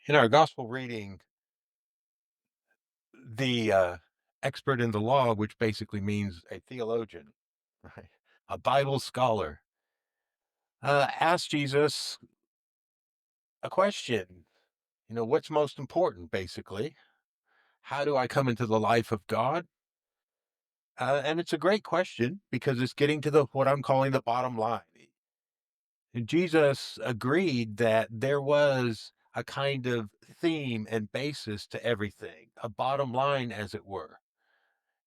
In our gospel reading, the expert in the law, which basically means a theologian, right? A Bible scholar, asked Jesus a question. What's most important, basically? How do I come into the life of God? And it's a great question because it's getting to the what I'm calling the bottom line. And Jesus agreed that there was a kind of theme and basis to everything, a bottom line, as it were.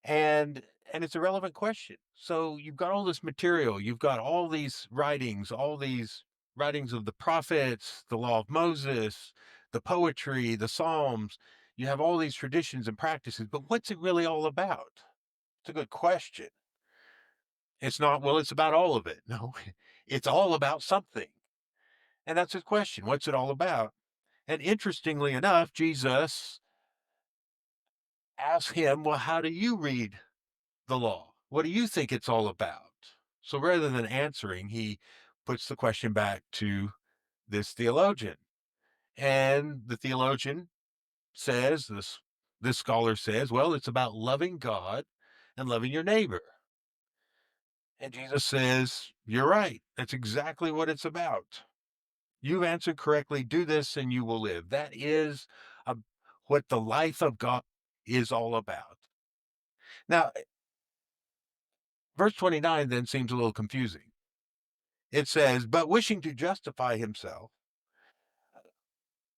And it's a relevant question. So you've got all this material, you've got all these writings of the prophets, the law of Moses, the poetry, the Psalms. You have all these traditions and practices, but what's it really all about? It's a good question. It's not, well, it's about all of it. No, it's all about something. And that's his question. What's it all about? And interestingly enough, Jesus asked him, well, how do you read the law? What do you think it's all about? So rather than answering, he puts the question back to this theologian. And the theologian says, this scholar says, well, it's about loving God and loving your neighbor. And Jesus says, you're right. That's exactly what it's about. You've answered correctly. Do this and you will live. That is a, what the life of God is all about. Now, verse 29 then seems a little confusing. It says, but wishing to justify himself,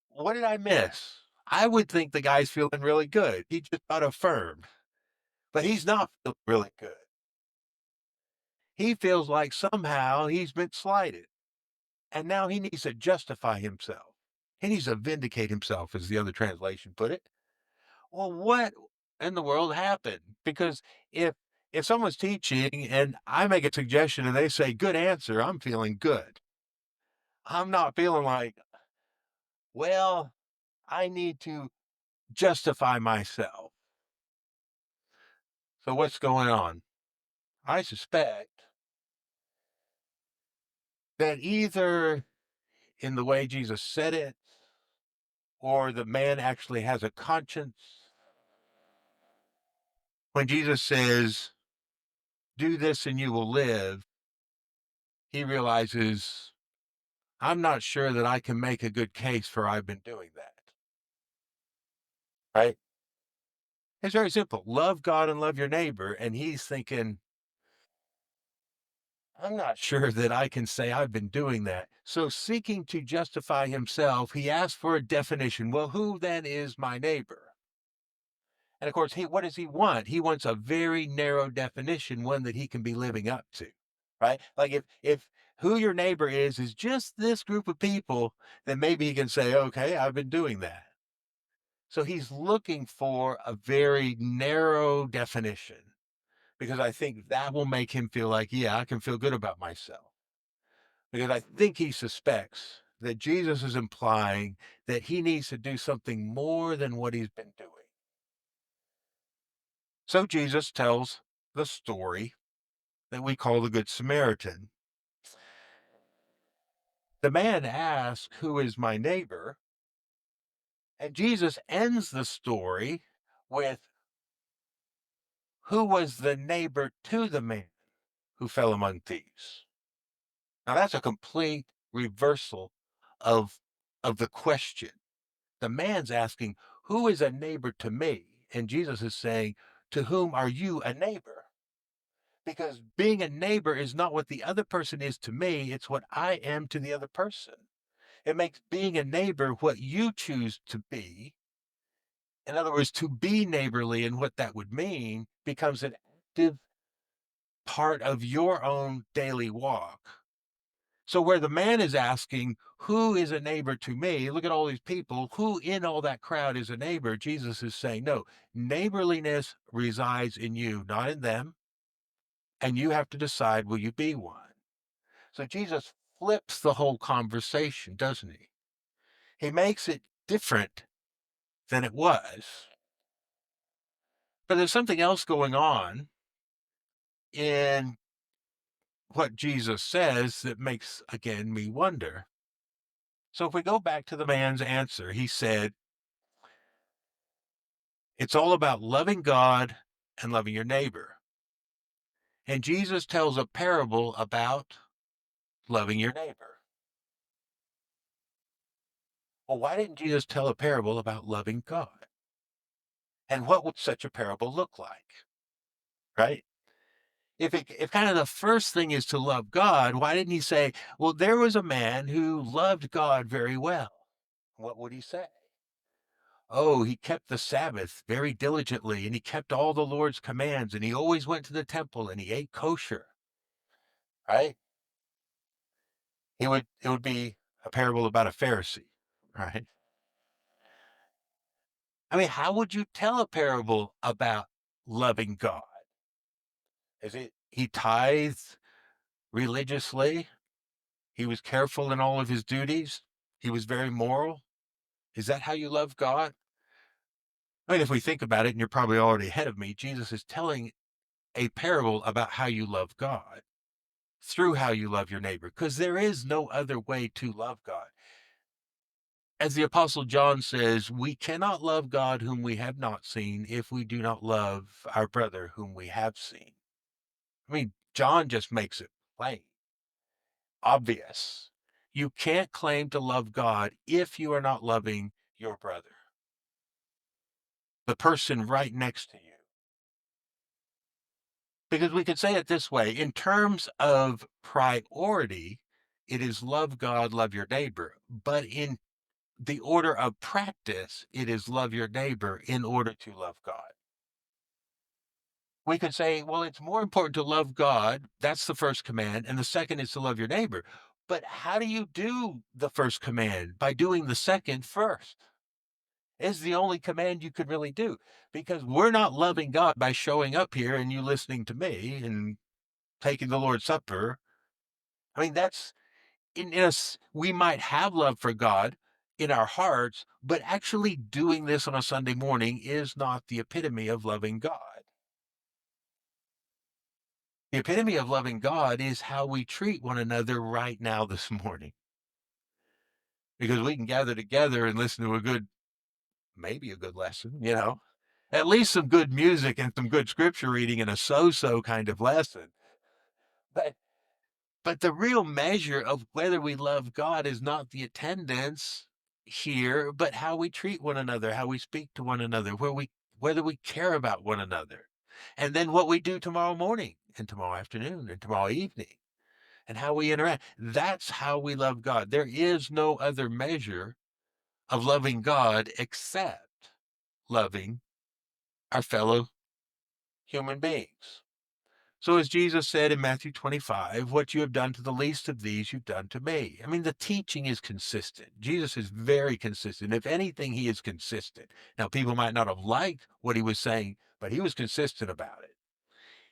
what did I miss? I would think the guy's feeling really good. He just got affirmed, but he's not feeling really good. He feels like somehow he's been slighted, and now he needs to justify himself. He needs to vindicate himself, as the other translation put it. Well, what in the world happened? Because if if someone's teaching and I make a suggestion and they say good answer, I'm feeling good. I'm not feeling like, well, I need to justify myself. So what's going on? I suspect that either in the way Jesus said it, or the man actually has a conscience. When Jesus says, do this and you will live, he realizes, I'm not sure that I can make a good case for I've been doing that. Right? It's very simple. Love God and love your neighbor. And he's thinking, I'm not sure that I can say I've been doing that. So, seeking to justify himself, he asks for a definition. Well, who then is my neighbor? And of course, what does he want? He wants a very narrow definition, one that he can be living up to, right? Like if who your neighbor is just this group of people, then maybe he can say, okay, I've been doing that. So he's looking for a very narrow definition because I think that will make him feel like, yeah, I can feel good about myself. Because I think he suspects that Jesus is implying that he needs to do something more than what he's been doing. So Jesus tells the story that we call the Good Samaritan. The man asks, who is my neighbor? And Jesus ends the story with, who was the neighbor to the man who fell among thieves? Now that's a complete reversal of the question. The man's asking, who is a neighbor to me? And Jesus is saying, to whom are you a neighbor? Because being a neighbor is not what the other person is to me, it's what I am to the other person. It makes being a neighbor what you choose to be. In other words, to be neighborly and what that would mean becomes an active part of your own daily walk. So where the man is asking, who is a neighbor to me? Look at all these people. Who in all that crowd is a neighbor? Jesus is saying, no, neighborliness resides in you, not in them. And you have to decide, will you be one? So Jesus flips the whole conversation, doesn't he? He makes it different than it was. But there's something else going on in what Jesus says that makes, again, me wonder. So if we go back to the man's answer, he said, it's all about loving God and loving your neighbor. And Jesus tells a parable about loving your neighbor. Well, why didn't Jesus tell a parable about loving God? And what would such a parable look like? Right? If kind of the first thing is to love God, why didn't he say, well, there was a man who loved God very well? What would he say? Oh, he kept the Sabbath very diligently, and he kept all the Lord's commands, and he always went to the temple, and he ate kosher, right? It would be a parable about a Pharisee, right? I mean, how would you tell a parable about loving God? Is it he tithed religiously? He was careful in all of his duties? He was very moral? Is that how you love God? I mean, if we think about it, and you're probably already ahead of me, Jesus is telling a parable about how you love God through how you love your neighbor, because there is no other way to love God. As the Apostle John says, we cannot love God whom we have not seen if we do not love our brother whom we have seen. I mean, John just makes it plain, obvious. You can't claim to love God if you are not loving your brother, the person right next to you. Because we could say it this way, in terms of priority, it is love God, love your neighbor. But in the order of practice, it is love your neighbor in order to love God. We could say, well, it's more important to love God. That's the first command. And the second is to love your neighbor. But how do you do the first command? By doing the second first. Is the only command you could really do, because we're not loving God by showing up here and you listening to me and taking the Lord's Supper. I mean, that's in us. We might have love for God in our hearts, but actually doing this on a Sunday morning is not the epitome of loving God. The epitome of loving God is how we treat one another right now this morning, because we can gather together and listen to maybe a good lesson, at least some good music and some good scripture reading and a so-so kind of lesson. But But the real measure of whether we love God is not the attendance here, but how we treat one another, how we speak to one another, whether we care about one another. And then what we do tomorrow morning and tomorrow afternoon and tomorrow evening and how we interact. That's how we love God. There is no other measure of loving God except loving our fellow human beings. So as Jesus said in Matthew 25, what you have done to the least of these, you've done to me. I mean, the teaching is consistent. Jesus is very consistent. If anything, he is consistent. Now, people might not have liked what he was saying, but he was consistent about it.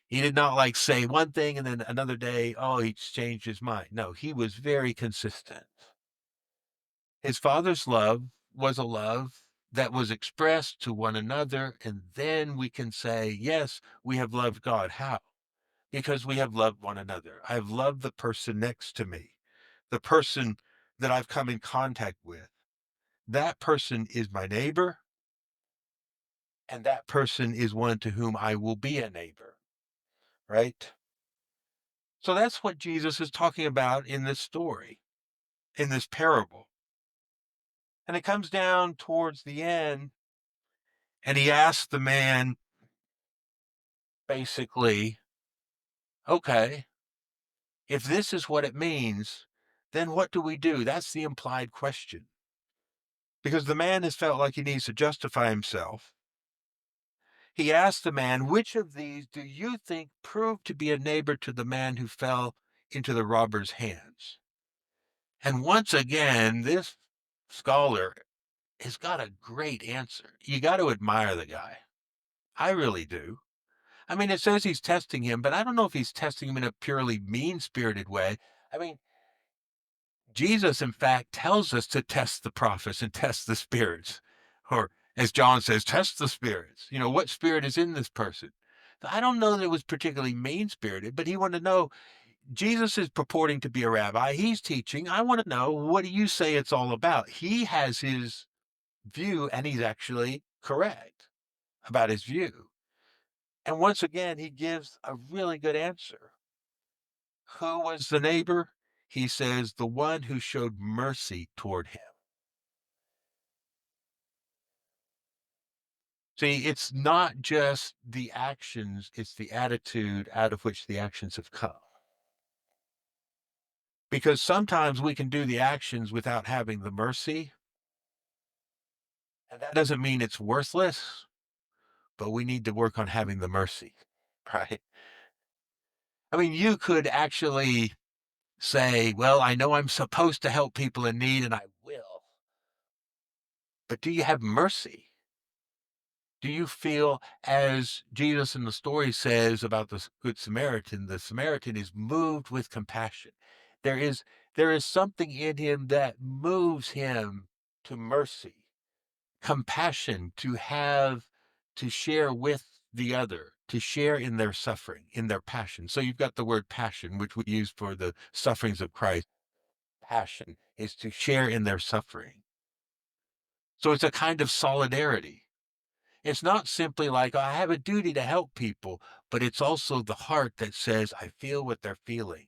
He did not like say one thing and then another day, oh, he changed his mind. No, he was very consistent. His Father's love was a love that was expressed to one another. And then we can say, yes, we have loved God. How? Because we have loved one another. I've loved the person next to me, the person that I've come in contact with. That person is my neighbor, and that person is one to whom I will be a neighbor, right? So that's what Jesus is talking about in this story, in this parable. And it comes down towards the end, and he asks the man basically, okay, if this is what it means, then what do we do? That's the implied question. Because the man has felt like he needs to justify himself. He asked the man, which of these do you think proved to be a neighbor to the man who fell into the robber's hands? And once again, this scholar has got a great answer. You got to admire the guy. I really do. I mean, it says he's testing him, but I don't know if he's testing him in a purely mean-spirited way. I mean, Jesus, in fact, tells us to test the prophets and test the spirits. Or, as John says, test the spirits. What spirit is in this person? I don't know that it was particularly mean spirited, but he wanted to know, Jesus is purporting to be a rabbi. He's teaching. I want to know, what do you say it's all about? He has his view, and he's actually correct about his view. And once again, he gives a really good answer. Who was the neighbor? He says, the one who showed mercy toward him. See, it's not just the actions, it's the attitude out of which the actions have come. Because sometimes we can do the actions without having the mercy, and that doesn't mean it's worthless, but we need to work on having the mercy, right? I mean, you could actually say, well, I know I'm supposed to help people in need and I will, but do you have mercy? Do you feel, as Jesus in the story says about the Good Samaritan, the Samaritan is moved with compassion. There is there is something in him that moves him to mercy, compassion, to share with the other, to share in their suffering, in their passion. So you've got the word passion, which we use for the sufferings of Christ. Passion is to share in their suffering. So it's a kind of solidarity. It's not simply like, "Oh, I have a duty to help people," but it's also the heart that says, I feel what they're feeling.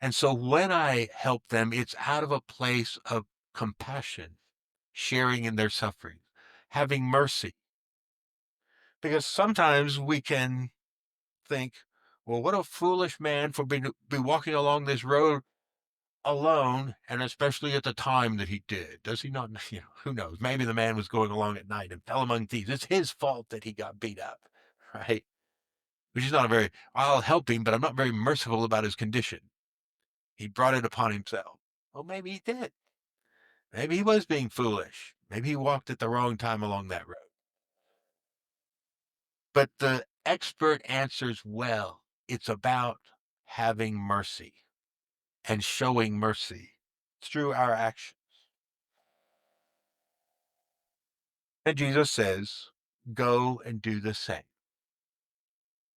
And so when I help them, it's out of a place of compassion, sharing in their suffering, having mercy. Because sometimes we can think, well, what a foolish man for be walking along this road alone, and especially at the time that he did. Does he not? You know, who knows? Maybe the man was going along at night and fell among thieves. It's his fault that he got beat up, right? Which is not a very, I'll help him, but I'm not very merciful about his condition. He brought it upon himself. Well, maybe he did. Maybe he was being foolish. Maybe he walked at the wrong time along that road. But the expert answers well. It's about having mercy and showing mercy through our actions. And Jesus says, go and do the same.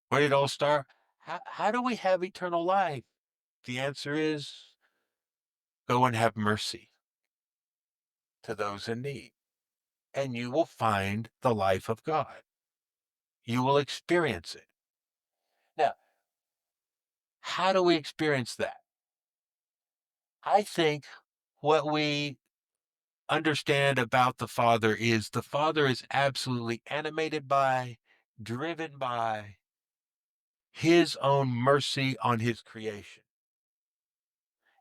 Where did it all start? How do we have eternal life? The answer is, go and have mercy to those in need, and you will find the life of God. You will experience it. Now, how do we experience that? I think what we understand about the Father is absolutely animated by, driven by his own mercy on his creation.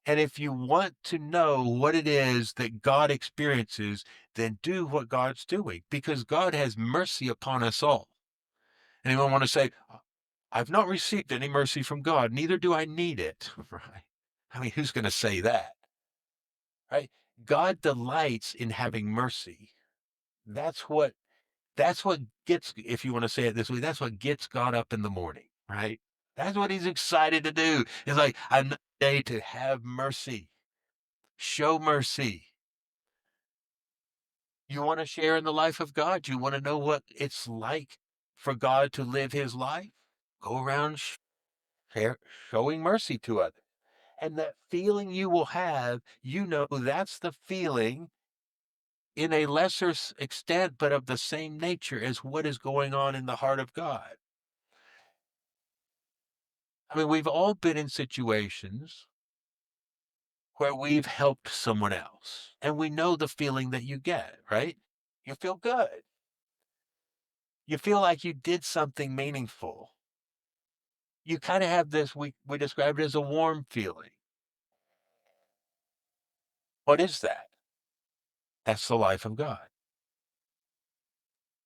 And if you want to know what it is that God experiences, then do what God's doing, because God has mercy upon us all. Anyone want to say, I've not received any mercy from God, neither do I need it, right? I mean, who's going to say that, right? God delights in having mercy. That's what, that's what gets, if you want to say it this way, that's what gets God up in the morning, right? That's what he's excited to do. It's like, another day to have mercy, show mercy. You want to share in the life of God? You want to know what it's like for God to live his life? Go around share, showing mercy to others. And that feeling you will have, you know, that's the feeling in a lesser extent, but of the same nature as what is going on in the heart of God. I mean, we've all been in situations where we've helped someone else, and we know the feeling that you get, right? You feel good. You feel like you did something meaningful. You kind of have this, we describe it as a warm feeling. What is that? That's the life of God.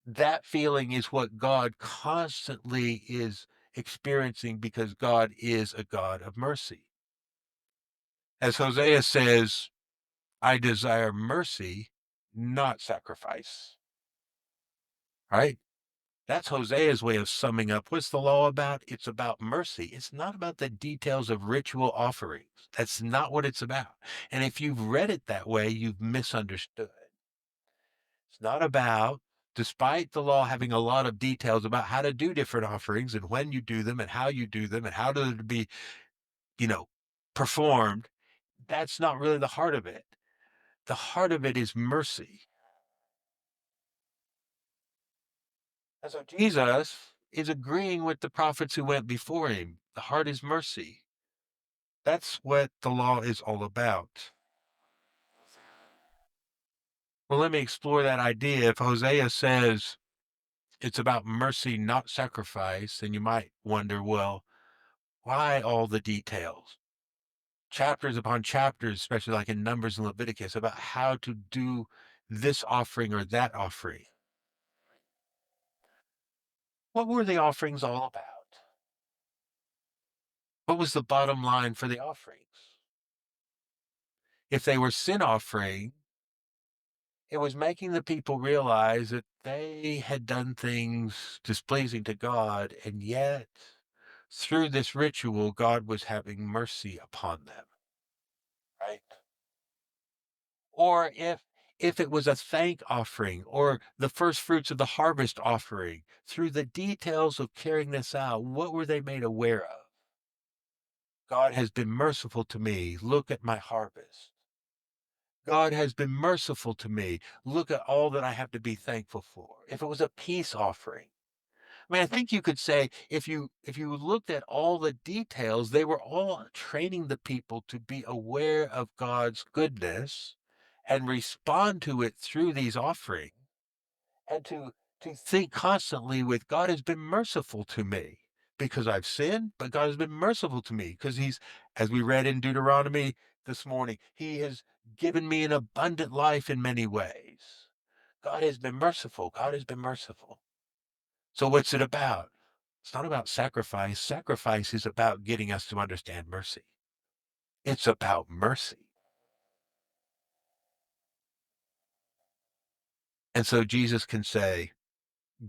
That feeling is what God constantly is experiencing, because God is a God of mercy. As Hosea says, I desire mercy, not sacrifice. Right? That's Hosea's way of summing up what's the law about? It's about mercy. It's not about the details of ritual offerings. That's not what it's about. And if you've read it that way, you've misunderstood. It's not about, despite the law having a lot of details about how to do different offerings and when you do them and how you do them and how to be, you know, performed, that's not really the heart of it. The heart of it is mercy. And so Jesus is agreeing with the prophets who went before him. The heart is mercy. That's what the law is all about. Well, let me explore that idea. If Hosea says it's about mercy, not sacrifice, then you might wonder, well, why all the details? Chapters upon chapters, especially like in Numbers and Leviticus, about how to do this offering or that offering. What were the offerings all about? What was the bottom line for the offerings? If they were sin offering, it was making the people realize that they had done things displeasing to God, and yet through this ritual, God was having mercy upon them, right? Or if it was a thank offering or the first fruits of the harvest offering, through the details of carrying this out, what were they made aware of? God has been merciful to me. Look at my harvest. God has been merciful to me. Look at all that I have to be thankful for. If it was a peace offering, I mean, I think you could say if you looked at all the details, they were all training the people to be aware of God's goodness and respond to it through these offerings, and to think constantly with God has been merciful to me because I've sinned, but God has been merciful to me because he's, as we read in Deuteronomy this morning, he has given me an abundant life in many ways. God has been merciful. God has been merciful. So what's it about? It's not about sacrifice. Sacrifice is about getting us to understand mercy. It's about mercy. And so Jesus can say,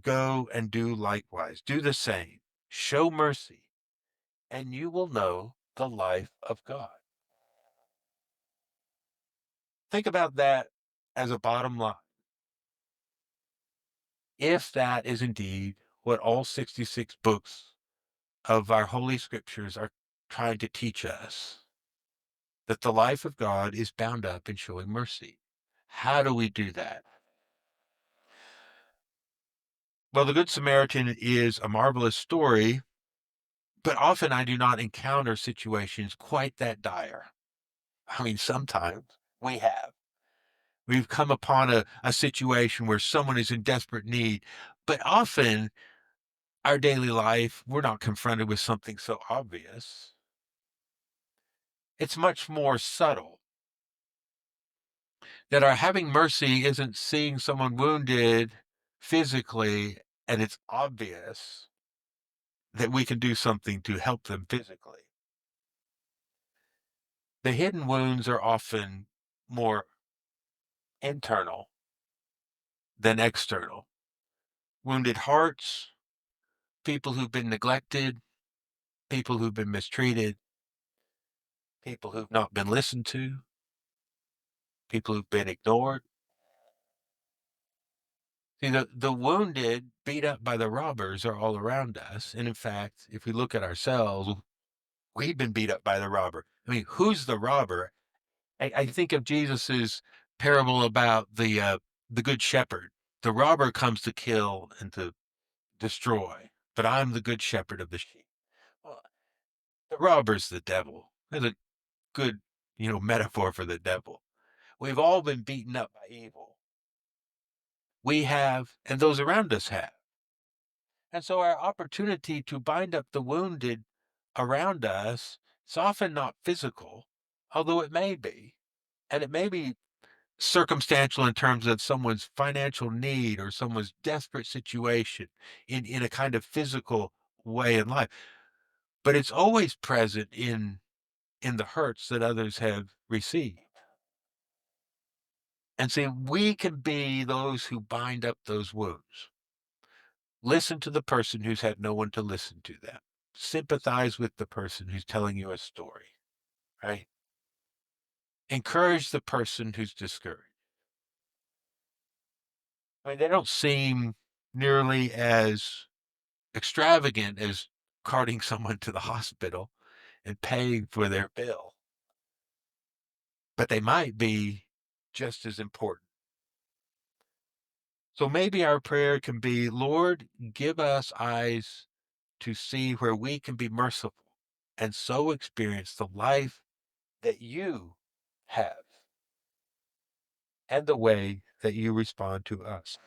go and do likewise. Do the same. Show mercy, and you will know the life of God. Think about that as a bottom line. If that is indeed what all 66 books of our Holy Scriptures are trying to teach us, that the life of God is bound up in showing mercy. How do we do that? Well, the Good Samaritan is a marvelous story, but often I do not encounter situations quite that dire. I mean, sometimes we have. We've come upon a situation where someone is in desperate need, but often our daily life, we're not confronted with something so obvious. It's much more subtle. That our having mercy isn't seeing someone wounded physically and it's obvious that we can do something to help them physically. The hidden wounds are often more internal than external. Wounded hearts, people who've been neglected, people who've been mistreated, people who've not been listened to, people who've been ignored. See, the wounded, beat up by the robbers, are all around us. And in fact, if we look at ourselves, we've been beat up by the robber. I mean, who's the robber? I think of Jesus's parable about the good shepherd. The robber comes to kill and to destroy, but I'm the good shepherd of the sheep. Well, the robber's the devil. That's a good, metaphor for the devil. We've all been beaten up by evil. We have, and those around us have. And so our opportunity to bind up the wounded around us is often not physical, although it may be. And it may be circumstantial in terms of someone's financial need or someone's desperate situation in a kind of physical way in life. But it's always present in the hurts that others have received. And see, we can be those who bind up those wounds. Listen to the person who's had no one to listen to them. Sympathize with the person who's telling you a story, right? Encourage the person who's discouraged. I mean, they don't seem nearly as extravagant as carting someone to the hospital. and paying for their bill, but they might be just as important. So maybe our prayer can be, Lord, give us eyes to see where we can be merciful and so experience the life that you have and the way that you respond to us.